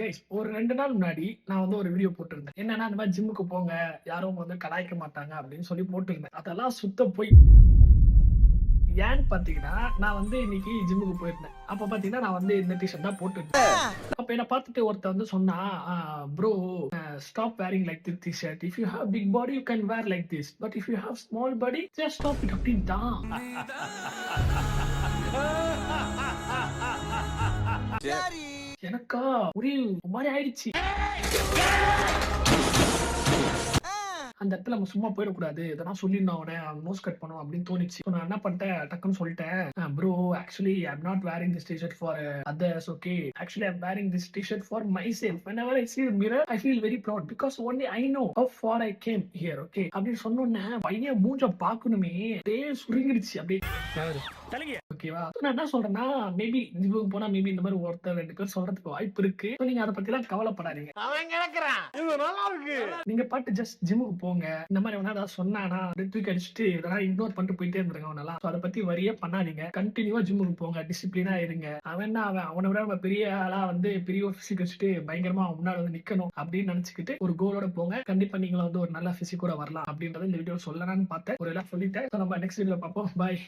Guys ஒரு 2 நாள் முன்னாடி நான் வந்து ஒரு வீடியோ போட்டிருந்தேன். என்னன்னா இந்த மாதிரி ஜிம்முக்கு போங்க, யாரும் வந்து கலாய்க்க மாட்டாங்க அப்படின்னு சொல்லி போட்டிருந்தேன். அதெல்லாம் சுத்த போய். ஏன்னு பாத்தீங்கன்னா நான் வந்து இன்னைக்கு ஜிம்முக்கு போயிருந்தேன். அப்ப பாத்தீங்கன்னா நான் வந்து இந்த டிஷர்ட் தான் போட்டிருந்தேன். அப்ப என்ன பார்த்துட்டு ஒருத்தன் வந்து சொன்னா, bro stop wearing like this t-shirt. If you have big body you can wear like this. But if you have small body just stop it அப்படின்ட்டான். எனக்கா ஒரே ஒரு மாதிரி ஆயிடுச்சு. அந்த இடத்துல நம்ம சும்மா போயிடக்கூடாது, இதெல்லாம் சொல்லிடணும் அவனை, நோஸ் கட் பண்ணும் அப்படின்னு தோணுச்சு. நான் என்ன பண்ணிட்டேன், டக்குன்னு சொல்லிட்டேன், bro actually I'm not wearing this t-shirt for others, okay actually I'm wearing this t-shirt for myself. whenever I see the mirror I feel very proud because only I know how far I came here, okay அப்படின்னு சொன்னோன்னே பையன் மூஞ்ச பார்க்கணுமே அப்படியே சுருங்கிடுச்சு அப்படியே. ஓகேவா, நான் என்ன சொல்றேன்னா, மேபி ஜிம்முக்கு போனா மேபி இந்த மாதிரி ஒருத்தர் 2 பேர் சொல்றதுக்கு வாய்ப்பு இருக்கு. நீங்க அதை பத்தி எல்லாம் கவலைப்படாதீங்க. நீங்க பாட்டு ஜஸ்ட் ஜிம்முக்கு போங்க. இந்த மாதிரி வேணா ஏதாவது சொன்னானா தூக்கி அடிச்சுட்டு இதெல்லாம் இக்னோர் பண்ணிட்டு போயிட்டே இருந்துருங்க. அவனெல்லாம் அதை பத்தி வரியே பண்ணாதீங்க. கண்டினியூவா ஜிம்முக்கு போங்க, டிசிப்ளினா இருங்க. அவனை விட நம்ம பெரிய ஆளா வந்து பெரிய ஒரு பிசிக் வச்சுட்டு பயங்கரமா அவன் முன்னாடி வந்து நிக்கணும் அப்படின்னு நினைச்சுக்கிட்டு ஒரு கோலோட போங்க. கண்டிப்பா நீங்களும் வந்து ஒரு நல்ல பிசிக்கோட வரலாம் அப்படின்றத இந்த வீடியோ சொல்லலாம்னு பார்த்தேன். ஒரு எல்லாம் சொல்லிட்டேன். நம்ம நெக்ஸ்ட் வீடியோல பார்ப்போம். பாய்.